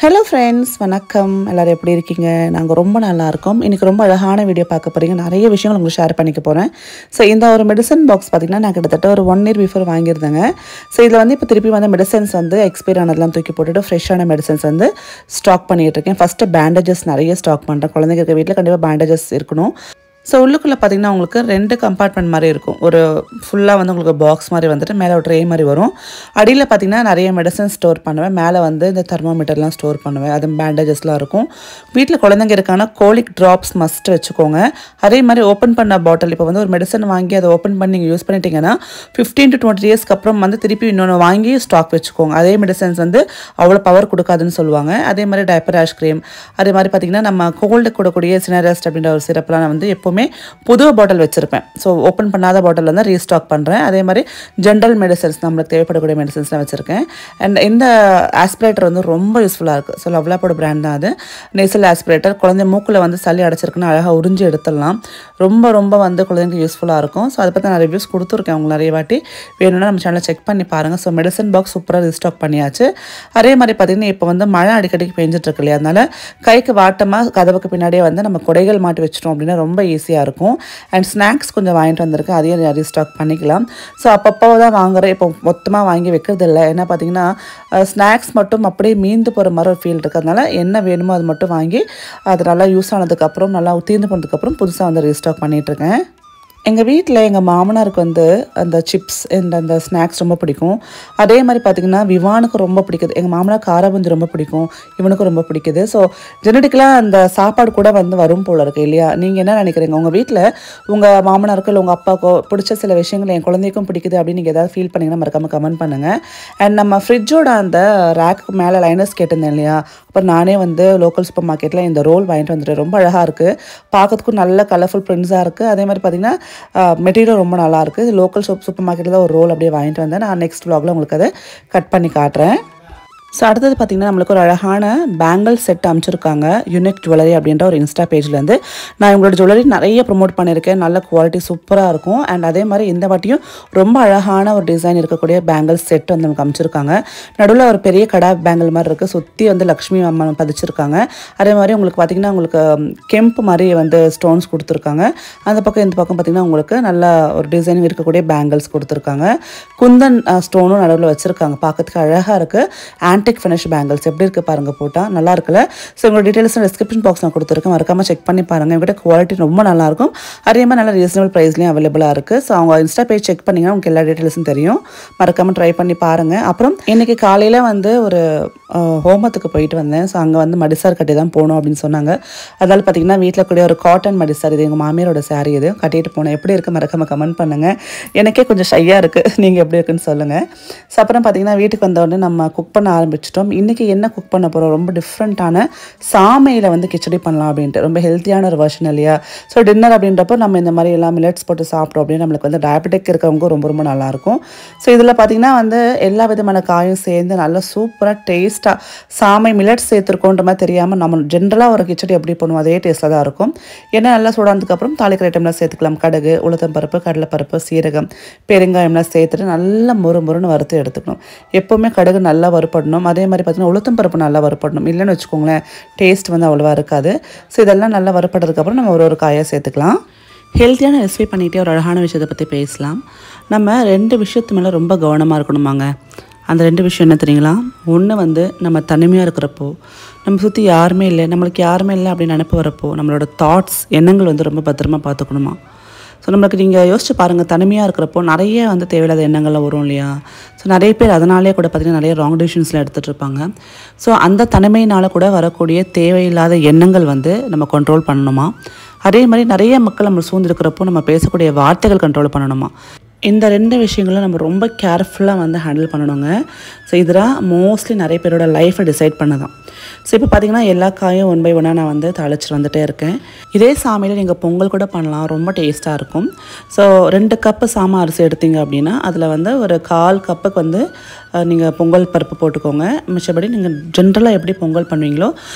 Hello friends, வணக்கம். எல்லோரும் எப்படி இருக்கீங்க? நாங்கள் ரொம்ப நல்லா இருக்கோம். இன்றைக்கி ரொம்ப அழகான வீடியோ பார்க்க போகிறீங்க. நிறைய விஷயங்கள் உங்களுக்கு ஷேர் பண்ணிக்க போகிறேன். ஸோ இந்த ஒரு மெடிசன் பாக்ஸ் பார்த்திங்கன்னா நான் கிட்டத்தட்ட ஒரு 1 இயர் பிஃபோர் வாங்கியிருந்தேங்க. ஸோ இதில் வந்து இப்போ திருப்பி வந்து மெடிசன்ஸ் வந்து எக்ஸ்பைரி ஆனதெல்லாம் தூக்கி போட்டுட்டு ஃப்ரெஷ்ஷான மெடிசன்ஸ் வந்து ஸ்டாக் பண்ணிகிட்டு இருக்கேன். ஃபஸ்ட்டு பேண்டேஜஸ் நிறைய ஸ்டாக் பண்ணுறேன். குழந்தைங்க இருக்க வீட்டில் கண்டிப்பாக பேண்டேஜஸ் இருக்கணும். ஸோ உள்ளுக்குள்ளே பார்த்திங்கன்னா உங்களுக்கு 2 கம்பார்ட்மெண்ட் மாதிரி இருக்கும். ஒரு ஃபுல்லாக வந்து உங்களுக்கு பாக்ஸ் மாதிரி வந்துட்டு மேலே ஒரு ட்ரே மாதிரி வரும். அடியில் பார்த்திங்கன்னா நிறைய மெடிசன் ஸ்டோர் பண்ணுவேன். மேலே வந்து இந்த தெர்மோமீட்டர்லாம் ஸ்டோர் பண்ணுவேன். அது பேண்டேஜஸ்லாம் இருக்கும். வீட்டில் குழந்தைங்க இருக்கான கோலிக் ட்ராப்ஸ் மஸ்ட் வச்சுக்கோங்க. அதே மாதிரி ஓப்பன் பண்ண பாட்டில், இப்போ வந்து ஒரு மெடிசன் வாங்கி அதை ஓப்பன் பண்ணி நீங்கள் யூஸ் பண்ணிட்டீங்கன்னா 15 to 20 இயர்ஸ்க்கு அப்புறம் வந்து திருப்பி இன்னொன்று வாங்கி ஸ்டாக் வச்சுக்கோங்க. அதே மெடிசன்ஸ் வந்து அவ்வளோ பவர் கொடுக்காதுன்னு சொல்லுவாங்க. அதே மாதிரி டைப்பர் ஆஷ் க்ரீம், அதே மாதிரி பார்த்திங்கன்னா நம்ம கோல்டு கூடக்கூடிய சினரஸ்ட் அப்படின்ற ஒரு சிரப்லாம் நான் வந்து எப்போவுமே புது பாட்டில் வச்சுருப்பேன். ஸோ ஓப்பன் பண்ணாத பாட்டில் வந்து ரீஸ்டாக் பண்ணுறேன். அதே மாதிரி ஜென்ரல் மெடிசன்ஸ், நம்மளுக்கு தேவைப்படக்கூடிய மெடிசன்ஸ்லாம் வச்சுருக்கேன். அண்ட் இந்த ஆஸ்பிரேட்டர் வந்து ரொம்ப யூஸ்ஃபுல்லாக இருக்குது. ஸோ லவ்லாப்போட பிராண்ட் தான் அது. Nasal aspirator. குழந்தை மூக்கில் வந்து சளி அடைச்சிருக்குன்னு அழகாக உறிஞ்சி எடுத்துடலாம். ரொம்ப வந்து குழந்தைங்களுக்கு யூஸ்ஃபுல்லாக இருக்கும். ஸோ அதை பற்றி நான் ரிவ்யூஸ் கொடுத்துருக்கேன். அவங்க நிறைய வாட்டி வேணும்னா நம்ம சேனலில் செக் பண்ணி பாருங்கள். ஸோ மெடிசன் பாக்ஸ் சூப்பராக ரீஸ்டாக் பண்ணியாச்சு. அதே மாதிரி பார்த்திங்கன்னா இப்போ வந்து மழை அடிக்கடிக்கு பெஞ்சிட்ருக்கு இல்லையா, அதனால் கைக்கு வாட்டமாக கதவுக்கு பின்னாடியே வந்து நம்ம கொடைகள் மாட்டி வச்சிட்டோம் அப்படின்னா ரொம்ப ஈஸியாக இருக்கும். அண்ட் ஸ்நாக்ஸ் கொஞ்சம் வாங்கிட்டு வந்திருக்கேன். அதையும் ரீஸ்டாக் பண்ணிக்கலாம். ஸோ அப்பப்போ தான் வாங்குகிறேன். இப்போ மொத்தமாக வாங்கி வைக்கிறது இல்லை. ஏன்னா பார்த்தீங்கன்னா ஸ்நாக்ஸ் மட்டும் அப்படியே மீந்து போகிற மாதிரி ஒரு ஃபீல் இருக்கிறதுனால என்ன வேணுமோ அது மட்டும் வாங்கி அது நல்லா யூஸ் ஆனதுக்கப்புறம் நல்லா தீர்ந்து போனதுக்கப்புறம் புதுசாக வந்து ரீஸ்டாக் பண்ணிகிட்ருக்கேன். எங்கள் வீட்டில் எங்கள் மாமனாருக்கு வந்து அந்த சிப்ஸ் அந்த ஸ்நாக்ஸ் ரொம்ப பிடிக்கும். அதே மாதிரி பார்த்திங்கன்னா விவானுக்கு ரொம்ப பிடிக்குது. எங்கள் மாமனார் காரபூந்தி ரொம்ப பிடிக்கும். இவனுக்கும் ரொம்ப பிடிக்குது. ஸோ ஜெனட்டிக்கலாக அந்த சாப்பாடு கூட வந்து வரும் போல் இருக்குது இல்லையா? நீங்கள் என்ன நினைக்கிறீங்க? உங்கள் வீட்டில் உங்கள் மாமனாருக்கோ இல்லை உங்கள் அப்பாவுக்கோ பிடிச்ச சில விஷயங்கள் என் குழந்தைக்கும் பிடிக்குது அப்படின்னு நீங்கள் ஏதாவது ஃபீல் பண்ணிங்கன்னா மறக்காமல் கமெண்ட் பண்ணுங்கள். அண்ட் நம்ம ஃப்ரிட்ஜோட அந்த ரேக்கு மேலே லைனர்ஸ் கேட்டிருந்தேன் இல்லையா, அப்புறம் நானே வந்து லோக்கல் சூப்பர் மார்க்கெட்டில் இந்த ரோல் வாங்கிட்டு வந்துட்டு ரொம்ப அழகாக இருக்குது. பார்க்கறதுக்கும் நல்ல கலர்ஃபுல் பிரிண்ட்ஸாக இருக்குது. அதே மாதிரி பார்த்திங்கன்னா மெட்டீரியல் ரொம்ப நல்லாயிருக்கு. லோக்கல் சூப்பர் மார்க்கெட்டில் தான் ஒரு ரோல் அப்படியே வாங்கிட்டு வந்தேன். நான் நெக்ஸ்ட் vlogல உங்களுக்கு அதை கட் பண்ணி காட்டுறேன். ஸோ அடுத்தது பார்த்திங்கன்னா நம்மளுக்கு ஒரு அழகான பேங்கிள் செட் அமைச்சிருக்காங்க. யூனிக் ஜுவல்லரி அப்படின்ற ஒரு இன்ஸ்டா பேஜ்லேருந்து. நான் உங்களோட ஜுவல்லரி நிறைய ப்ரொமோட் பண்ணியிருக்கேன். நல்ல குவாலிட்டி சூப்பராக இருக்கும். அண்ட் அதே மாதிரி இந்த வாட்டியும் ரொம்ப அழகான ஒரு டிசைன் இருக்கக்கூடிய பேங்கிள் செட் வந்து நமக்கு அமைச்சிருக்காங்க. நடுவில் ஒரு பெரிய கடா பேங்கிள் மாதிரி இருக்குது. சுற்றி வந்து லக்ஷ்மி அம்மா பதிச்சிருக்காங்க. அதே மாதிரி உங்களுக்கு பார்த்திங்கன்னா உங்களுக்கு கெம்பு மாதிரி வந்து ஸ்டோன்ஸ் கொடுத்துருக்காங்க. அந்த பக்கம் இந்த பக்கம் பார்த்திங்கன்னா உங்களுக்கு நல்ல ஒரு டிசைன் இருக்கக்கூடிய பேங்கிள்ஸ் கொடுத்துருக்காங்க. குந்தன் ஸ்டோனும் நடுவில் வச்சுருக்காங்க. பார்க்கறதுக்கு அழகாக இருக்குது. ஆன்டிக் ஃபினிஷ் பேங்கிள்ஸ் எப்படி இருக்குது பாருங்கள், போட்டால் நல்லா இருக்குல்ல? ஸோ உங்களோட டீட்டெயில்ஸ் டிஸ்கிரிப்ஷன் பாக்ஸ் நான் கொடுத்துருக்கேன். மறக்காமல் செக் பண்ணி பாருங்கள். எங்கிட்ட குவாலிட்டி ரொம்ப நல்லாயிருக்கும். அதே மாதிரி நல்ல ரீசனபிள் ப்ரைஸ்லேயும் அவைலபிளாக இருக்குது. ஸோ அவங்க இன்ஸ்டா பேஜ் செக் பண்ணிங்கன்னா உங்களுக்கு எல்லா டீட்டெயில்ஸும் தெரியும். மறக்காமல் ட்ரை பண்ணி பாருங்கள். அப்புறம் இன்றைக்கி காலையில் வந்து ஒரு ஹோமத்துக்கு போயிட்டு வந்தேன். ஸோ அங்கே வந்து மடிசார் கட்டி தான் போகணும் அப்படின்னு சொன்னாங்க. அதனால் பார்த்திங்கன்னா வீட்டில் கூடிய ஒரு காட்டன் மடிசார், இது எங்கள் மாமியாரோட சாரீ, இது கட்டிட்டு போனேன். எப்படி இருக்குது மறக்காமல் கமெண்ட் பண்ணுங்கள். எனக்கே கொஞ்சம் ஷையாக இருக்குது. நீங்கள் எப்படி இருக்குன்னு சொல்லுங்கள். ஸோ அப்புறம் பார்த்திங்கன்னா வீட்டுக்கு வந்தோடனே நம்ம குக் பண்ண ஆரம்பிச்சிட்டோம். இன்றைக்கி என்ன குக் பண்ண போகிறோம்? ரொம்ப டிஃப்ரெண்ட்டான சாமையில் வந்து கிச்சடி பண்ணலாம் அப்படின்ட்டு. ரொம்ப ஹெல்த்தியான ஒரு வெர்ஷன் இல்லையா? ஸோ டின்னர் அப்படின்றப்போ நம்ம இந்த மாதிரி எல்லாம் மில்லட்ஸ் போட்டு சாப்பிட்டோம் அப்படின்னு நம்மளுக்கு வந்து டயபெட்டிக் இருக்கிறவங்க ரொம்ப நல்லாயிருக்கும். ஸோ இதில் பார்த்திங்கன்னா வந்து எல்லா விதமான காயும் சேர்ந்து நல்லா சூப்பராக டேஸ்ட்டாக சாமை மில்லட்ஸ் சேர்த்துருக்கோன்ற மாதிரி தெரியாமல் நம்ம ஜென்ரலாக ஒரு கிச்சடி எப்படி பண்ணுவோம் அதே டேஸ்ட்டில் தான் இருக்கும். ஏன்னா நல்லா சூடானதுக்கப்புறம் தாளிக்கிற ஐட்டம்லாம் சேர்த்துக்கலாம். கடுகு, உளுத்தம்பருப்பு, கடலைப்பருப்பு, சீரகம், பெருங்காயம்லாம் சேர்த்துட்டு நல்லா முறுன்னு வறுத்து எடுத்துக்கணும். எப்போவுமே கடுகு நல்லா வறுப்படணும். அதே மாதிரி பார்த்திங்கன்னா உளுத்தம் பருப்பு நல்லா வறுப்படணும். இல்லைன்னு வச்சுக்கோங்களேன் டேஸ்ட் வந்து அவ்வளோவா இருக்காது. ஸோ இதெல்லாம் நல்லா வறுப்பட்டதுக்கப்புறம் நம்ம ஒரு காயாக சேர்த்துக்கலாம். ஹெல்த்தியான ரெசிபி பண்ணிகிட்டே ஒரு அழகான விஷயத்தை பற்றி பேசலாம். நம்ம 2 விஷயத்து மேலே ரொம்ப கவனமாக இருக்கணுமாங்க. அந்த 2 விஷயம் என்ன தெரியுங்களா? ஒன்று வந்து நம்ம தனிமையாக இருக்கிறப்போ, நம்ம சுற்றி யாருமே இல்லை, நம்மளுக்கு யாருமே இல்லை அப்படின்னு நினைப்பு வரப்போ நம்மளோட தாட்ஸ், எண்ணங்கள் வந்து ரொம்ப பத்திரமா பார்த்துக்கணுமா. ஸோ நம்மளுக்கு நீங்கள் யோசிச்சு பாருங்கள், தனிமையாக இருக்கிறப்போ நிறைய வந்து தேவையில்லாத எண்ணங்கள்லாம் வரும் இல்லையா? ஸோ நிறைய பேர் அதனாலே கூட பார்த்திங்கன்னா நிறைய ராங் டிசிஷன்ஸ்லாம் எடுத்துகிட்டு இருப்பாங்க. ஸோ அந்த தனிமையினால் கூட வரக்கூடிய தேவையில்லாத எண்ணங்கள் வந்து நம்ம கண்ட்ரோல் பண்ணணுமா. அதே மாதிரி நிறைய மக்கள் நம்ம சூழ்ந்திருக்கிறப்போ நம்ம பேசக்கூடிய வார்த்தைகள் கண்ட்ரோல் பண்ணணுமா. இந்த 2 விஷயங்களும் நம்ம ரொம்ப கேர்ஃபுல்லாக வந்து ஹேண்டில் பண்ணணுங்க. ஸோ இதெல்லாம் மோஸ்ட்லி நிறைய பேரோட லைஃப்பை டிசைட் பண்ணதான். ஸோ இப்போ பார்த்திங்கன்னா எல்லா காயும் 1 by 1 நான் வந்து தாளிச்சிட்டு வந்துகிட்டே இருக்கேன். இதே சாமையில் நீங்கள் பொங்கல் கூட பண்ணலாம், ரொம்ப டேஸ்ட்டாக இருக்கும். ஸோ 2 கப்பு சாமை அரிசி எடுத்தீங்க அப்படின்னா அதில் வந்து ஒரு 1/4 கப்புக்கு வந்து நீங்கள் பொங்கல் பருப்பு போட்டுக்கோங்க. மிச்சபடி நீங்கள் ஜென்ரலாக எப்படி பொங்கல் பண்ணுவீங்களோ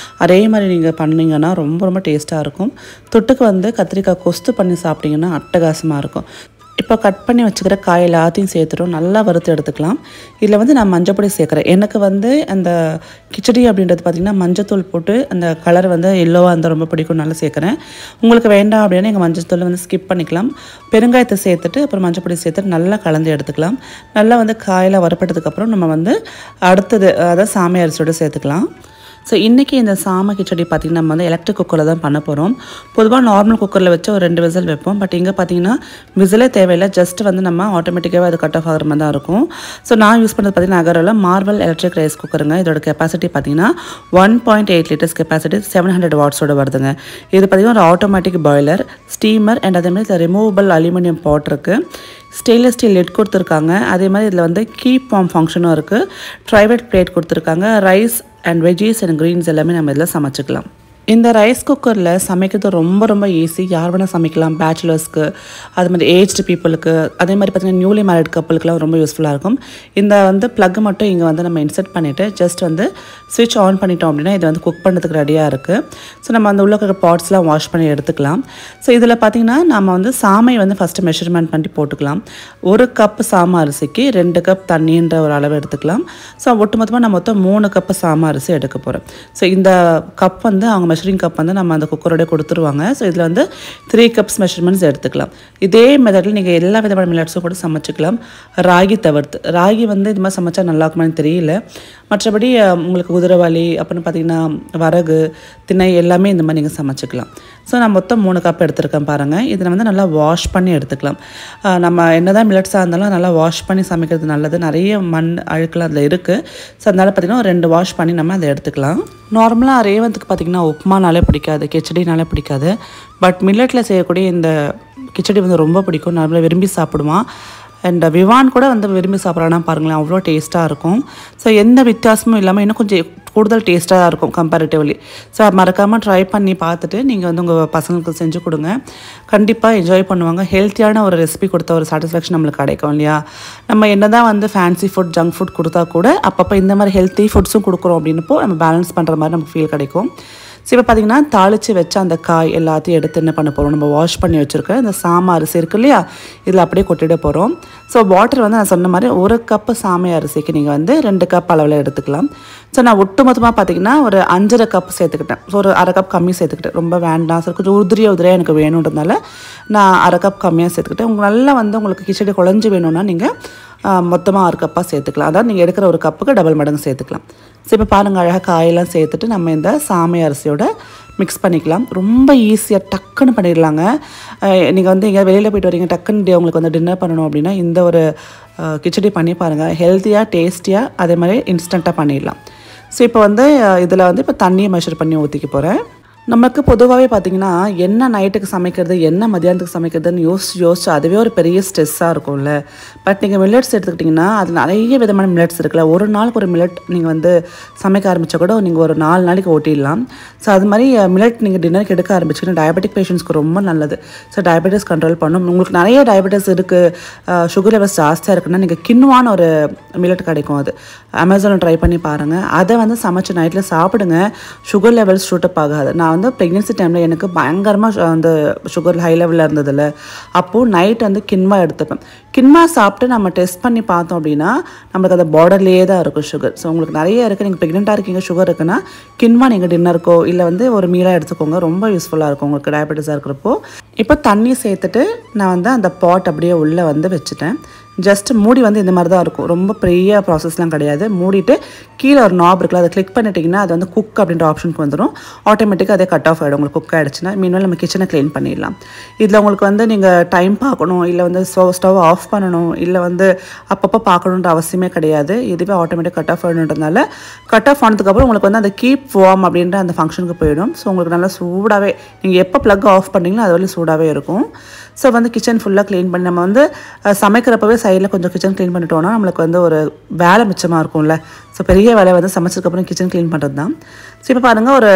அதே மாதிரி நீங்கள் பண்ணிங்கன்னா ரொம்ப டேஸ்ட்டாக இருக்கும். தொட்டுக்கு வந்து கத்திரிக்காய் கொஸ்து பண்ணி சாப்பிட்டிங்கன்னா அட்டகாசமாக இருக்கும். இப்போ கட் பண்ணி வச்சுக்கிற காய் எல்லாத்தையும் சேர்த்துட்டோம், நல்லா வறுத்து எடுத்துக்கலாம். இதில் வந்து நான் மஞ்சள் பொடி சேர்க்குறேன். எனக்கு வந்து அந்த கிச்சடி அப்படின்றது பார்த்திங்கன்னா மஞ்சத்தூள் போட்டு அந்த கலர் வந்து எல்லோவாக இருந்தால் ரொம்ப பிடிக்கும், நல்லா சேர்க்குறேன். உங்களுக்கு வேண்டாம் அப்படின்னா எங்கள் மஞ்சத்தூள் வந்து ஸ்கிப் பண்ணிக்கலாம். பெருங்காயத்தை சேர்த்துட்டு அப்புறம் மஞ்சள் பொடி சேர்த்துட்டு நல்லா கலந்து எடுத்துக்கலாம். நல்லா வந்து காயில் வறுப்பட்டதுக்கப்புறம் நம்ம வந்து அடுத்தது அதாவது சாமை அரிசியோடு சேர்த்துக்கலாம். ஸோ இன்றைக்கி இந்த சாமை கிச்சடி பார்த்திங்கன்னா நம்ம வந்து எலக்ட்ரிக் குக்கரில் தான் பண்ண போகிறோம். பொதுவாக நார்மல் குக்கரில் வச்சு ஒரு 2 விசில் வைப்போம். பட் இங்கே பார்த்திங்கன்னா விசிலே தேவையில்லை, ஜஸ்ட் வந்து நம்ம ஆட்டோமேட்டிக்காகவே அது கட் ஆஃப் ஆகிற மாதிரி தான் இருக்கும். ஸோ நான் யூஸ் பண்ணுறது பார்த்திங்கன்னா அகரோவில் மார்வல் எலக்ட்ரிக் ரைஸ் குக்கருங்க. இதோட கெப்பாசிட்டி பார்த்திங்கன்னா 1.8 லிட்டர்ஸ் கெப்பாசிட்டி, 700 வாட்ஸோடு வருதுங்க. இது பார்த்திங்கன்னா ஒரு ஆட்டோமேட்டிக் பாய்லர், ஸ்டீமர் அண்ட் அதேமாதிரி ரிமூவபிள் அலுமினியம் பாட் இருக்குது. ஸ்டெயின்லெஸ் ஸ்டீல் லிட் கொடுத்துருக்காங்க. அதே மாதிரி இதில் வந்து கீப் வார்ம் ஃபங்க்ஷனும் இருக்குது. ட்ரைவேட் பிளேட் கொடுத்துருக்காங்க. Rice and veggies and greens எல்லாமே நம்ம இதில் சமைச்சிக்கலாம். இந்த ரைஸ் குக்கரில் சமைக்கிறது ரொம்ப ரொம்ப ஈஸி. யார் வேணால் சமைக்கலாம், பேச்சுலர்ஸ்க்கு, அது மாதிரி ஏஜ்டு பீப்புளுக்கு, அதே மாதிரி பார்த்திங்கன்னா நியூலி மேரிட் கப்புளுக்குலாம் ரொம்ப யூஸ்ஃபுல்லாக இருக்கும். இந்த வந்து ப்ளக் மட்டும் இங்கே வந்து நம்ம இன்செர்ட் பண்ணிவிட்டு ஜஸ்ட் வந்து ஸ்விட்ச் ஆன் பண்ணிட்டோம் அப்படின்னா இது வந்து குக் பண்ணுறதுக்கு ரெடியாக இருக்குது. ஸோ நம்ம அந்த உள்ள இருக்கிற பாட்ஸ்லாம் வாஷ் பண்ணி எடுத்துக்கலாம். ஸோ இதில் பார்த்திங்கன்னா நம்ம வந்து சாமை வந்து ஃபஸ்ட்டு மெஷர்மெண்ட் பண்ணி போட்டுக்கலாம். 1 கப் சாமை அரிசிக்கு 2 கப் தண்ணின்ற ஒரு அளவு எடுத்துக்கலாம். ஸோ ஒட்டுமொத்தமாக நான் மொத்தம் 3 கப்பு சாமை அரிசி எடுக்க போகிறேன். ஸோ இந்த கப் வந்து அவங்க மெஷரிங் கப் வந்து நம்ம அந்த குக்கரோட கொடுத்துருவாங்க. ஸோ இதில் வந்து 3 கப்ஸ் மெஷர்மெண்ட்ஸ் எடுத்துக்கலாம். இதே மெத்தடில் நீங்கள் எல்லா விதமான மில்லட்ஸும் கூட சமைச்சிக்கலாம், ராகி தவிர்த்து. ராகி வந்து இது மாதிரி சமைச்சா நல்லா இருக்குமான்னு தெரியல. மற்றபடி உங்களுக்கு குதிரைவாளி அப்புறம் பார்த்திங்கன்னா வரகு, திணை எல்லாமே இந்த மாதிரி நீங்கள் சமைச்சிக்கலாம். ஸோ நான் மொத்தம் 3 கப் எடுத்துருக்கேன் பாருங்கள். இதை வந்து நல்லா வாஷ் பண்ணி எடுத்துக்கலாம். நம்ம என்ன தான் மில்லட்ஸாக இருந்தாலும் நல்லா வாஷ் பண்ணி சமைக்கிறது நல்லது. நிறைய மண் அழுக்கெலாம் அதில் இருக்குது. ஸோ அதனால் பார்த்திங்கன்னா ஒரு 2 வாஷ் பண்ணி நம்ம அதை எடுத்துக்கலாம். நார்மலாக ரேவந்துக்கு பார்த்திங்கன்னா உப்புமானாலே பிடிக்காது, கிச்சடினாலே பிடிக்காது. பட் மில்லட்டில் செய்யக்கூடிய இந்த கிச்சடி வந்து ரொம்ப பிடிக்கும், நார்மலாக விரும்பி சாப்பிடுவான். அண்ட் விவான் கூட வந்து விரும்பி சாப்பிட்றான்னா பாருங்களேன், அவ்வளோ டேஸ்ட்டாக இருக்கும். ஸோ எந்த வித்தியாசமும் இல்லாமல் இன்னும் கொஞ்சம் கூடுதல் டேஸ்ட்டாக தான் இருக்கும் கம்பேரிட்டிவ்லி. ஸோ மறக்காமல் ட்ரை பண்ணி பார்த்துட்டு நீங்கள் வந்து உங்கள் பசங்களுக்கு செஞ்சு கொடுங்க, கண்டிப்பாக என்ஜாய் பண்ணுவாங்க. ஹெல்த்தியான ஒரு ரெசிபி கொடுத்த ஒரு சாட்டிஸ்ஃபேக்ஷன் நம்மளுக்கு கிடைக்கும் இல்லையா? நம்ம என்ன தான் வந்து ஃபேன்சி ஃபுட், ஜங்க் ஃபுட் கொடுத்தா கூட அப்பப்போ இந்த மாதிரி ஹெல்த்தி ஃபுட்ஸும் கொடுக்குறோம் அப்படின்னப்போ நம்ம பேலன்ஸ் பண்ணுற மாதிரி நமக்கு ஃபீல் கிடைக்கும். ஸோ இப்போ பார்த்திங்கன்னா தாளித்து வச்ச அந்த காய் எல்லாத்தையும் எடுத்து என்ன பண்ண போகிறோம், நம்ம வாஷ் பண்ணி வச்சுருக்க இந்த சாமை அரிசி இருக்குது இல்லையா, இதில் அப்படியே கொட்டிட போகிறோம். ஸோ வாட்டர் வந்து நான் சொன்ன மாதிரி 1 கப்பு சாமை அரிசிக்கு நீங்கள் வந்து 2 கப் அளவில் எடுத்துக்கலாம். ஸோ நான் ஒட்டுமொத்தமாக பார்த்திங்கன்னா ஒரு 5.5 கப் சேர்த்துக்கிட்டேன். ஸோ ஒரு 1/2 கப் கம்மி சேர்த்துக்கிட்டேன். ரொம்ப வேண்டாம் சார், கொஞ்சம் உதிரியாக எனக்கு வேணுன்றதுனால நான் 1/2 கப் கம்மியாக சேர்த்துக்கிட்டேன். உங்களுக்கு நல்லா வந்து உங்களுக்கு கிச்சடி குழஞ்சி வேணும்னா நீங்கள் மொத்தமாக 6 கப்பாக சேர்த்துக்கலாம். அதாவது நீங்கள் எடுக்கிற ஒரு கப்புக்கு டபுள் மடங்கு சேர்த்துக்கலாம். ஸோ இப்போ பாருங்கள், அழகாக காயெல்லாம் சேர்த்துட்டு நம்ம இந்த சாமை அரிசியோட மிக்ஸ் பண்ணிக்கலாம். ரொம்ப ஈஸியாக டக்குன்னு பண்ணிடலாங்க. நீங்கள் வந்து எங்கேயாவது வெளியில் போய்ட்டு வரீங்க, டக்குன்னு உங்களுக்கு வந்து டின்னர் பண்ணணும் அப்படின்னா இந்த ஒரு கிச்சடி பண்ணி பாருங்கள். ஹெல்த்தியாக, டேஸ்டியாக, அதே மாதிரி இன்ஸ்டண்ட்டாக பண்ணிடலாம். ஸோ இப்போ வந்து இதில் வந்து இப்போ தண்ணியை மெஷர் பண்ணி ஊற்றிக்க போகிறேன். நமக்கு பொதுவாகவே பார்த்திங்கன்னா என்ன நைட்டுக்கு சமைக்கிறது, என்ன மதியானத்துக்கு சமைக்கிறதுன்னு யோசிச்சு அதுவே ஒரு பெரிய ஸ்ட்ரெஸ்ஸாக இருக்கும்ல. பட் நீங்கள் மில்லட்ஸ் எடுத்துக்கிட்டிங்கன்னா அது நிறைய விதமான மில்லட்ஸ் இருக்குல்ல. ஒரு நாளுக்கு ஒரு மில்லட் நீங்கள் வந்து சமைக்க ஆரம்பித்தா கூட நீங்கள் ஒரு 4 நாளைக்கு ஓட்டிடலாம். ஸோ அது மாதிரி மில்லட் நீங்கள் டின்னருக்கு எடுக்க ஆரம்பிச்சிங்கன்னா டயபெட்டிக் பேஷண்ட்ஸ்க்கு ரொம்ப நல்லது. ஸோ டயபெட்டிஸ் கண்ட்ரோல் பண்ணும். உங்களுக்கு நிறைய டயபெட்டிஸ் இருக்குது, சுகர் லெவல்ஸ் ஜாஸ்தியாக இருக்குன்னா நீங்கள் கின்வான ஒரு மில்லட் கிடைக்கும், அது அமேசானில் ட்ரை பண்ணி பாருங்கள். அதை வந்து சமைச்சு நைட்டில் சாப்பிடுங்க, சுகர் லெவல்ஸ் ஷூட்டப் ஆகாது. நான் வந்து ப்ரெக்னென்சி டைமில் எனக்கு பயங்கரமாக அந்த சுகர் ஹை லெவலில் இருந்ததில்ல, அப்போது நைட் வந்து கின்வா எடுத்துப்பேன். கின்வா சாப்பிட்டு நம்ம டெஸ்ட் பண்ணி பார்த்தோம் அப்படின்னா நம்மளுக்கு அந்த பார்டர்லேயே தான் இருக்கும் சுகர். ஸோ உங்களுக்கு நிறைய இருக்குது, நீங்கள் ப்ரெக்னெண்ட்டாக இருக்கீங்க, சுகர் இருக்குன்னா கின்வா நீங்கள் டின்னருக்கோ இல்லை வந்து ஒரு மீலாக எடுத்துக்கோங்க, ரொம்ப யூஸ்ஃபுல்லாக இருக்கும் உங்களுக்கு டயபெட்டிஸாக இருக்கிறப்போ. இப்போ தண்ணி சேர்த்துட்டு நான் வந்து அந்த பாட் அப்படியே உள்ளே வந்து வச்சுட்டேன். ஜஸ்ட் மூடி வந்து இந்த மாதிரி தான் இருக்கும், ரொம்ப பெரிய ப்ராசஸ்லாம் கிடையாது. மூடிட்டு கீழே ஒரு நாப் இருக்குல்ல, அதை கிளிக் பண்ணிட்டிங்கன்னா அது வந்து குக் அப்படின்ற ஆப்ஷனுக்கு வந்துடும். ஆட்டோமேட்டிக்காக அதே கட் ஆஃப் ஆகிடும். உங்களுக்கு குக் ஆகிடுச்சுன்னா மீன்வேல் நம்ம கிச்சனை க்ளீன் பண்ணிடலாம். இதில் உங்களுக்கு வந்து நீங்கள் டைம் பார்க்கணும், இல்லை வந்து ஸ்டவ் ஆஃப் பண்ணணும், இல்லை வந்து அப்பப்போ பார்க்கணுன்ற அவசியமே கிடையாது. இதுவே ஆட்டோமேட்டிக் கட் ஆஃப் ஆகிடுன்றதுனால கட் ஆஃப் ஆனதுக்கப்புறம் உங்களுக்கு வந்து அந்த கீப் வார்ம் அப்படின்ற அந்த ஃபங்க்ஷனுக்கு போயிடும். ஸோ உங்களுக்கு நல்லா சூடாகவே, நீங்கள் எப்போ ப்ளக் ஆஃப் பண்ணிங்களோ அது வரையும் சூடாகவே இருக்கும். ஸோ வந்து கிச்சன் ஃபுல்லாக க்ளீன் பண்ணி நம்ம வந்து சமைக்கிறப்பவே சைடில் கொஞ்சம் கிச்சன் க்ளீன் பண்ணிட்டோன்னா நம்மளுக்கு வந்து ஒரு வேலை மிச்சமாக இருக்கும்ல. ஸோ பெரிய வேலை வந்து சமைச்சதுக்கப்புறம் கிச்சன் க்ளீன் பண்ணுறது தான். ஸோ இப்போ பாருங்கள், ஒரு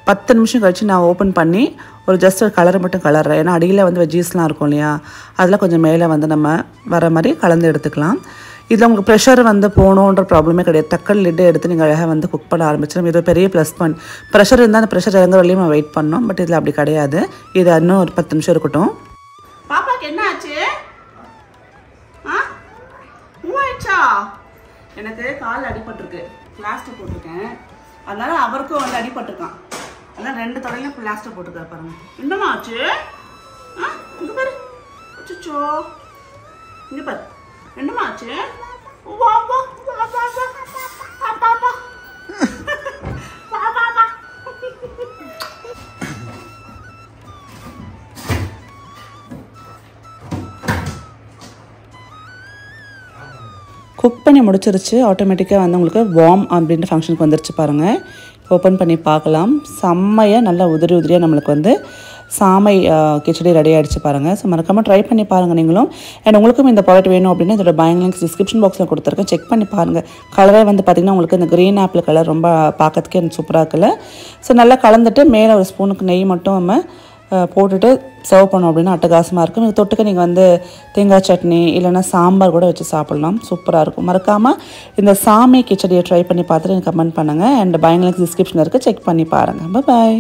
10 நிமிஷம் கழிச்சு நான் ஓப்பன் பண்ணி ஒரு ஜஸ்ட் ஒரு கலரை மட்டும் கலர்றேன். ஏன்னா அடியில் வந்து வெஜ்ஜீஸ்லாம் இருக்கும் இல்லையா, அதெல்லாம் கொஞ்சம் மேலே வந்து நம்ம வர மாதிரி கலந்து எடுத்துக்கலாம். இதில் உங்களுக்கு ப்ரெஷர் வந்து போகணுன்ற ப்ராப்ளமே கிடையாது. டக்குனு லிட்டு எடுத்து நீங்கள் அழகாக வந்து குக் பண்ண ஆரம்பிச்சிடும். இது ஒரு பெரிய ப்ளஸ் பாயிண்ட். ப்ரெஷர் இருந்தால் அந்த ப்ரெஷர் இறங்குற வரையும் நம்ம வெயிட் பண்ணோம். பட் இதில் அப்படி கிடையாது. இது இன்னும் ஒரு 10 நிமிஷம் இருக்கட்டும். பாப்பாக்கு என்ன ஆச்சு? அச்சச்சோ எனக்கு கால் அடிபட்டிருக்கு பிளாஸ்டர் போட்டிருக்கேன் அதனால அவருக்கும் வந்து அடிபட்டிருக்கான் அதான் 2 தொடையிலும் பிளாஸ்டர் போட்டுருக்காரு பாருங்க என்னமா ஆச்சு இங்க பாரு அச்சச்சோ இங்க பாரு என்னமா ஆச்சு வா வா வா வா வா வா வா குக் பண்ணி முடிச்சிருச்சு ஆட்டோமேட்டிக்காக வந்து உங்களுக்கு வார்ம் அப்படின்ற ஃபங்க்ஷனுக்கு வந்துருச்சு பாருங்கள் ஓப்பன் பண்ணி பார்க்கலாம் செம்மையாக நல்லா உதிரி உதிரியாக நம்மளுக்கு வந்து சாமை கிச்சடி ரெடி ஆகிடுச்சு பாருங்கள் ஸோ மறக்காமல் ட்ரை பண்ணி பாருங்கள் நீங்களும் அண்ட் உங்களுக்கும் இந்த ப்ராடக்ட் வேணும் அப்படின்னா இதோட பையிங் லிங்க்ஸ் டிஸ்கிரிப்ஷன் பாக்ஸில் கொடுத்துருக்கேன் செக் பண்ணி பாருங்கள் கலரே வந்து பார்த்திங்கன்னா உங்களுக்கு இந்த க்ரீன் ஆப்பிள் கலர் ரொம்ப பார்க்கறதுக்கே எனக்கு சூப்பராக இருக்குல்ல ஸோ நல்லா கலந்துட்டு மேலே ஒரு ஸ்பூனுக்கு நெய் மட்டும் நம்ம போட்டுட்டு சர்வ் பண்ணோம் அப்படின்னா அட்டகாசமாக இருக்கும் நீங்கள் தொட்டுக்க நீங்கள் வந்து தேங்காய் சட்னி இல்லைனா சாம்பார் கூட வச்சு சாப்பிட்லாம் சூப்பராக இருக்கும் மறக்காமல் இந்த சாமை கிச்சடியை ட்ரை பண்ணி பார்த்துட்டு எனக்கு கமெண்ட் பண்ணுங்கள் அண்ட் பையிங் லிங்க்ஸ் டிஸ்கிரிப்ஷனில் இருக்குது செக் பண்ணி பாருங்கள் பாய்